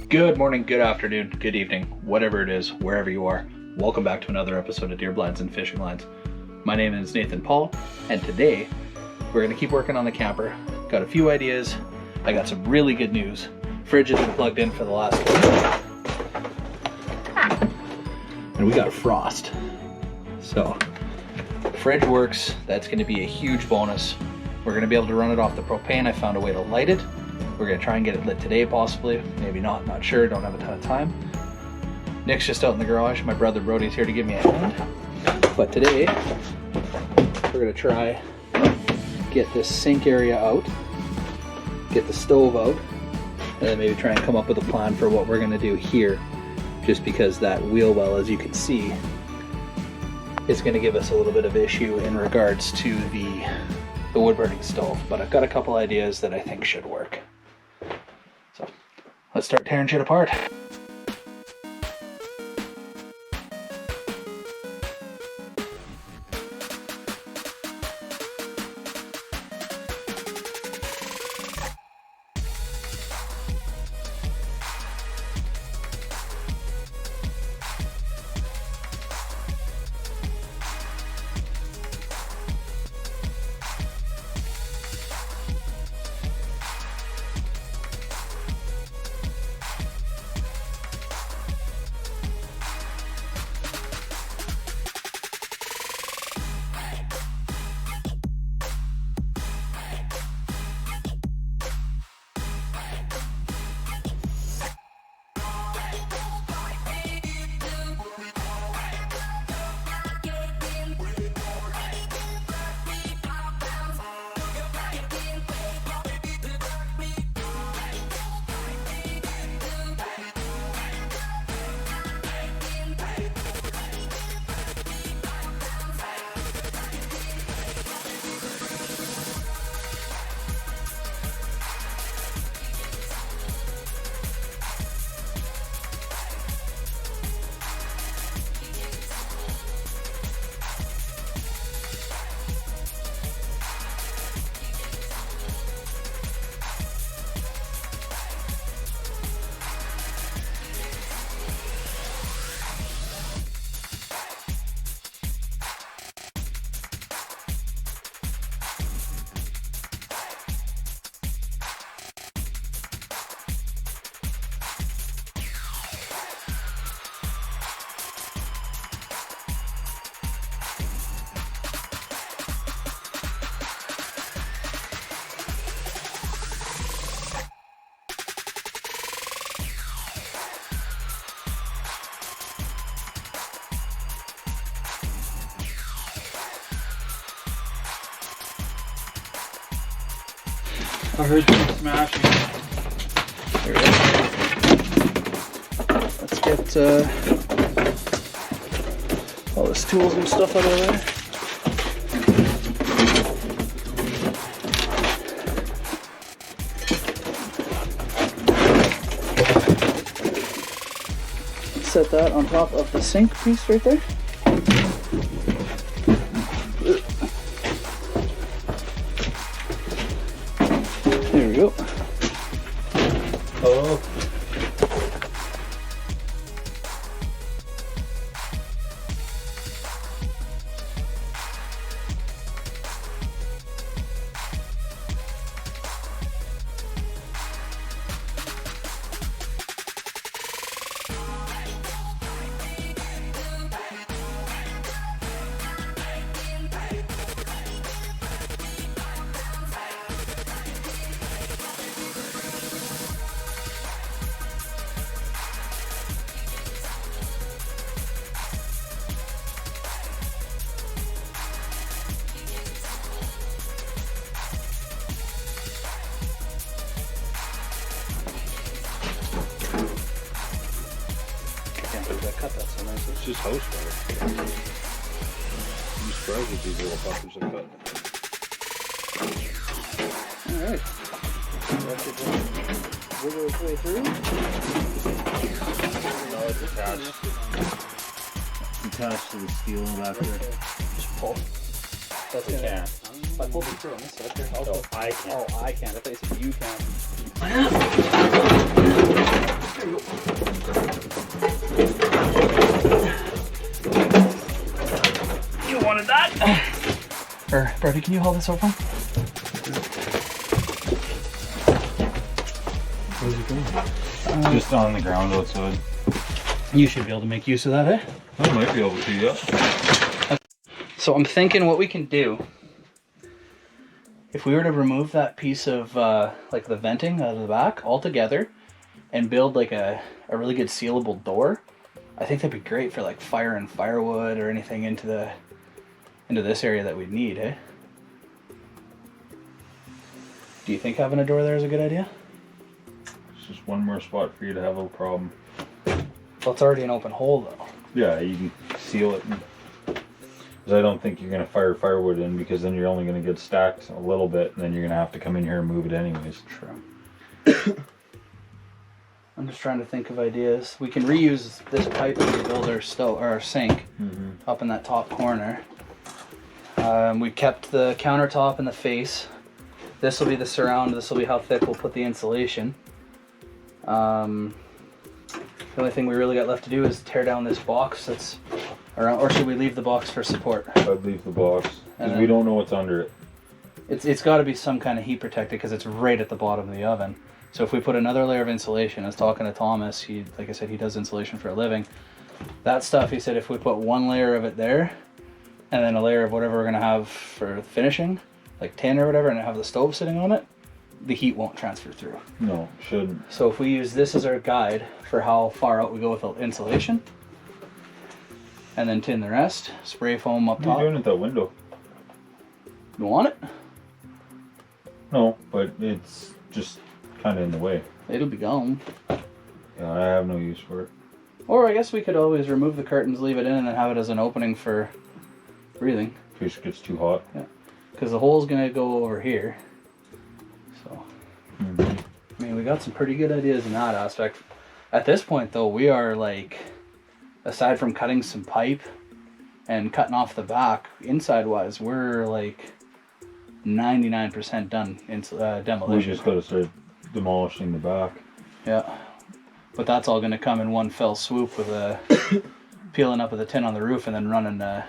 Good morning, good afternoon, good evening, whatever it is, wherever you are. Welcome back to another episode of Deer Blinds and Fishing Lines. My name is Nathan Paul, and today we're going to keep working on the camper. Got a few ideas. I got some really good news. Fridge has been plugged in for the last week. And we got frost. So, fridge works. That's going to be a huge bonus. We're going to be able to run it off the propane. I found a way to light it. We're going to try and get it lit today, possibly. Maybe not sure. Don't have a ton of time. Nick's just out in the garage. My brother Brody's here to give me a hand. But today, we're going to try get this sink area out, get the stove out, and then maybe try and come up with a plan for what we're going to do here. Just because that wheel well, as you can see, is going to give us a little bit of issue in regards to the wood burning stove. But I've got a couple ideas that I think should work. So let's start tearing shit apart. I heard some smashing. There we go. Let's get all this tools and stuff out of there. Set that on top of the sink piece right there. There we go. Oh. Cut that so nice. It's just house water. I'm surprised at these little fuckers are cut. Alright. Wiggle its way through. No, it's attached to the steel back there. Just pull. That's It gonna. can't. If I pull it through on this side here, I'll No, pull. I can't. Oh, I can't. I thought you said you can. You wanted that? Or, Brody, can you hold this open? Where's it going? Just on the ground outside. You should be able to make use of that, eh? I might be able to, yeah. So I'm thinking what we can do, if we were to remove that piece of like the venting out of the back altogether and build like a really good sealable door, I think that'd be great for like fire and firewood or anything into this area that we'd need, eh? Do you think having a door there is a good idea? It's just one more spot for you to have a problem. Well, it's already an open hole though. Yeah, you can seal it. Because I don't think you're going to fire firewood in, because then you're only going to get stacked a little bit, and then you're going to have to come in here and move it anyways. True. I'm just trying to think of ideas. We can reuse this pipe to build our sink up in that top corner. We kept the countertop and the face. This will be the surround. This will be how thick we'll put the insulation. The only thing we really got left to do is tear down this box that's around, or should we leave the box for support? I'd leave the box, because we don't know what's under it. It's got to be some kind of heat protected, because it's right at the bottom of the oven. So if we put another layer of insulation, I was talking to Thomas, like I said, he does insulation for a living. That stuff, he said, if we put one layer of it there, and then a layer of whatever we're gonna have for finishing, like tin or whatever, and have the stove sitting on it, the heat won't transfer through. No, shouldn't. So if we use this as our guide for how far out we go with the insulation, and then tin the rest, spray foam up top. What are you doing at that window? You want it? No, but it's just kind of in the way. It'll be gone. Yeah, I have no use for it. Or I guess we could always remove the curtains, leave it in, and then have it as an opening for breathing. In case it gets too hot. Yeah, because the hole's gonna go over here. So, I mean, we got some pretty good ideas in that aspect. At this point, though, we are like, aside from cutting some pipe and cutting off the back, inside-wise, we're like 99% done in demolition. We just gotta start demolishing the back. Yeah, but that's all gonna come in one fell swoop with a peeling up of the tin on the roof and then running a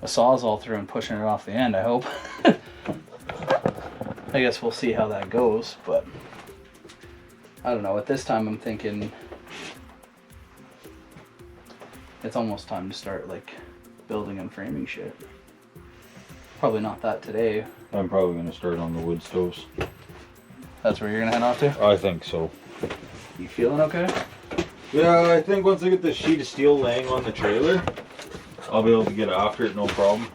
sawzall through and pushing it off the end, I hope. I guess we'll see how that goes, but I don't know. At this time, I'm thinking it's almost time to start like building and framing shit. Probably not that today. I'm probably gonna start on the wood stoves. That's where you're gonna head off to? I think so. You feeling okay? Yeah, I think once I get the sheet of steel laying on the trailer, I'll be able to get after it, no problem.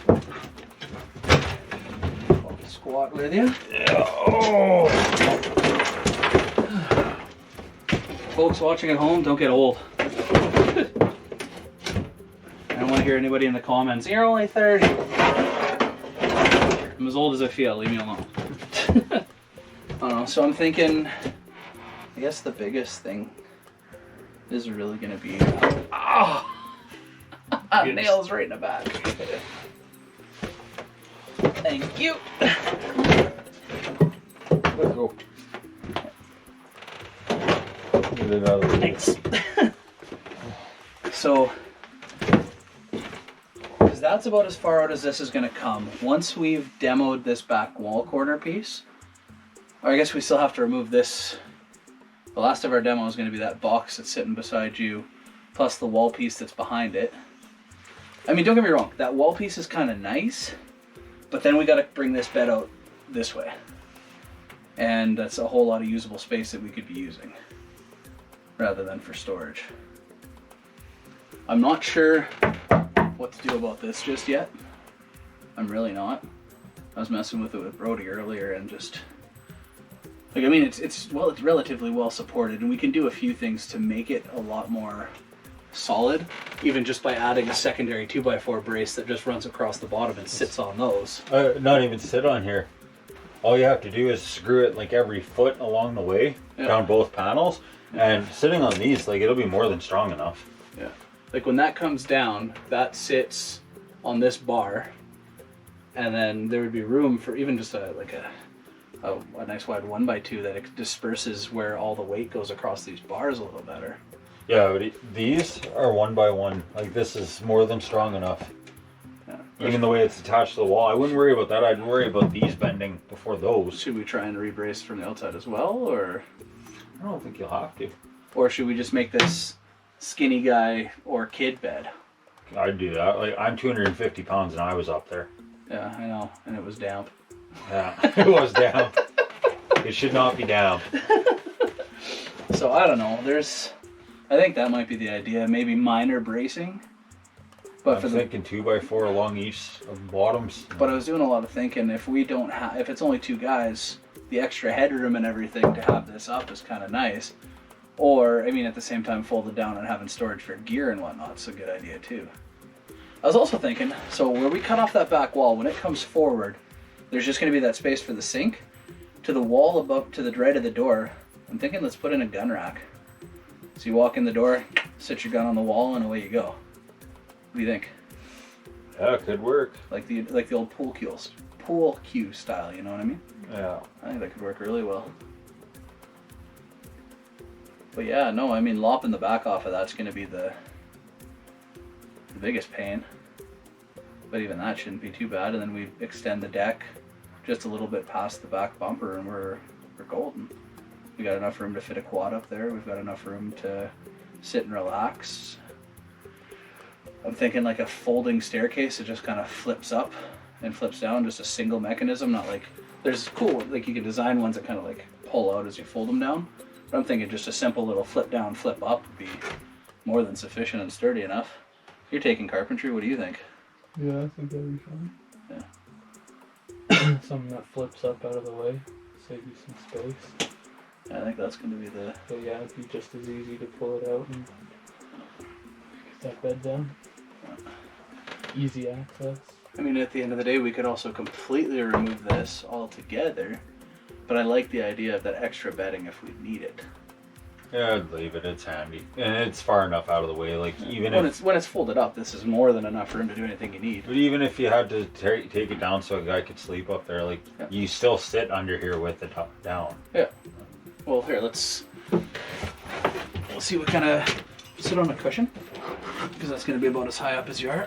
I'll squat with you. Yeah. Oh. Folks watching at home, don't get old. I don't want to hear anybody in the comments, you're only 30. I'm as old as I feel, leave me alone. I don't know, so I'm thinking, I guess the biggest thing is really going to be, nails right in the back. Thank you. Let's go. Get it out of the way. Thanks. So, because that's about as far out as this is going to come. Once we've demoed this back wall corner piece, or I guess we still have to remove this. The last of our demo is going to be that box that's sitting beside you, plus the wall piece that's behind it. I mean, don't get me wrong, that wall piece is kind of nice, but then we got to bring this bed out this way. And that's a whole lot of usable space that we could be using, rather than for storage. I'm not sure what to do about this just yet. I'm really not. I was messing with it with Brody earlier and just, like, I mean, it's relatively well supported, and we can do a few things to make it a lot more solid, even just by adding a secondary 2x4 brace that just runs across the bottom and sits on those. Not even sit on here. All you have to do is screw it like every foot along the way, down both panels, and sitting on these, like, it'll be more than strong enough. Yeah. Like when that comes down, that sits on this bar, and then there would be room for even just a a nice wide 1x2 that disperses where all the weight goes across these bars a little better. Yeah, but these are 1x1. Like, this is more than strong enough. Yeah. Even the way it's attached to the wall, I wouldn't worry about that. I'd worry about these bending before those. Should we try and rebrace from the outside as well, or? I don't think you'll have to. Or should we just make this skinny guy or kid bed? I'd do that. Like, I'm 250 pounds and I was up there. Yeah, I know, and it was damp. Yeah, it was damp. It should not be damp. So I don't know. I think that might be the idea. Maybe minor bracing. But I'm thinking 2x4 along each of the bottoms. But I was doing a lot of thinking. If it's only two guys, the extra headroom and everything to have this up is kind of nice. Or, I mean, at the same time, fold it down and having storage for gear and whatnot is a good idea too. I was also thinking, so where we cut off that back wall, when it comes forward, there's just going to be that space for the sink. To the wall above, to the right of the door, I'm thinking let's put in a gun rack. So you walk in the door, sit your gun on the wall, and away you go. What do you think? Yeah, it could work. Like the old pool cue style, you know what I mean? Yeah. I think that could work really well. But yeah, no, I mean, lopping the back off of that's going to be the biggest pain. But even that shouldn't be too bad. And then we extend the deck just a little bit past the back bumper, and we're golden. We got enough room to fit a quad up there. We've got enough room to sit and relax. I'm thinking like a folding staircase. It just kind of flips up and flips down, just a single mechanism. Not like, there's cool, like you can design ones that kind of like pull out as you fold them down. But I'm thinking just a simple little flip down, flip up would be more than sufficient and sturdy enough. You're taking carpentry, what do you think? Yeah, I think that'd be fine. Yeah. Something that flips up out of the way, save you some space. I think that's going to be the... But yeah, it'd be just as easy to pull it out and get that bed down. Easy access. I mean, at the end of the day, we could also completely remove this altogether, but I like the idea of that extra bedding if we need it. Yeah, I'd leave it. It's handy. And it's far enough out of the way. Like, even when it's folded up, this is more than enough room to do anything you need. But even if you had to take it down so a guy could sleep up there, like, you still sit under here with it down. Yeah. Well, here, we'll see what kind of... Sit on a cushion, because that's going to be about as high up as you are.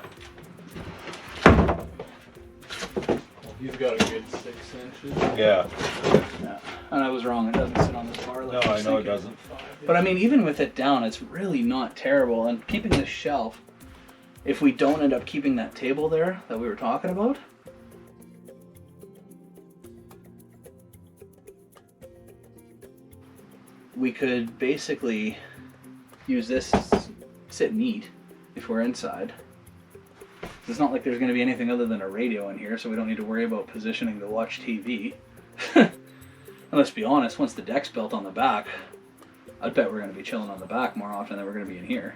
You've got a good 6 inches. Yeah. Yeah. And I was wrong, it doesn't sit on this bar. No, I know it doesn't. But I mean, even with it down, it's really not terrible. And keeping this shelf, if we don't end up keeping that table there that we were talking about, we could basically use this to sit and eat if we're inside. It's not like there's going to be anything other than a radio in here, so we don't need to worry about positioning to watch TV. And let's be honest, once the deck's built on the back, I'd bet we're going to be chilling on the back more often than we're going to be in here.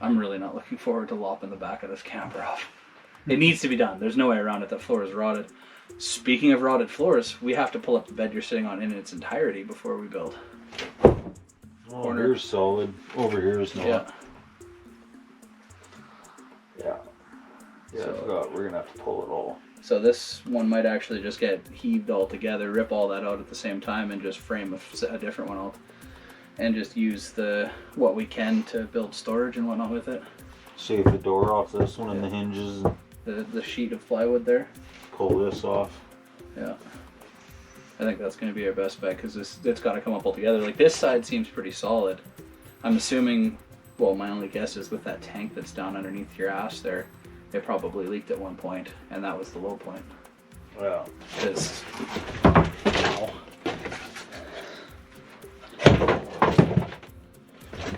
I'm really not looking forward to lopping the back of this camper off. It needs to be done. There's no way around it. The floor is rotted. Speaking of rotted floors, we have to pull up the bed you're sitting on in its entirety before we build. Oh, here's solid. Over here is not. Yeah. Yeah. Yeah, I forgot. We're gonna have to pull it all. So this one might actually just get heaved all together, rip all that out at the same time, and just frame a different one out, and just use what we can to build storage and whatnot with it. Shave the door off this one and the hinges. And the sheet of plywood there. pull this off. Yeah. I think that's going to be our best bet because it's got to come up all together. Like this side seems pretty solid. I'm assuming, well, my only guess is with that tank that's down underneath your ass there, it probably leaked at one point, and that was the low point. Yeah. Because,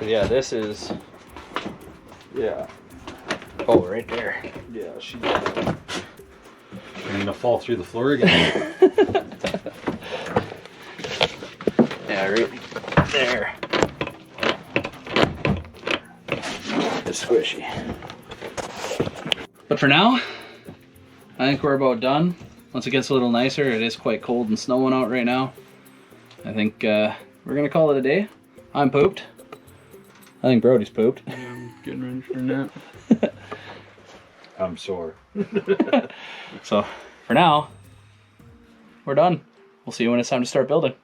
yeah, this is, Yeah. oh, right there. Yeah, she's gonna fall through the floor again. Yeah, right there. It's squishy. But for now, I think we're about done. Once it gets a little nicer, it is quite cold and snowing out right now. I think we're gonna call it a day. I'm pooped. I think Brody's pooped. Yeah, I'm getting ready for a nap. I'm sore. So for now, we're done. We'll see you when it's time to start building.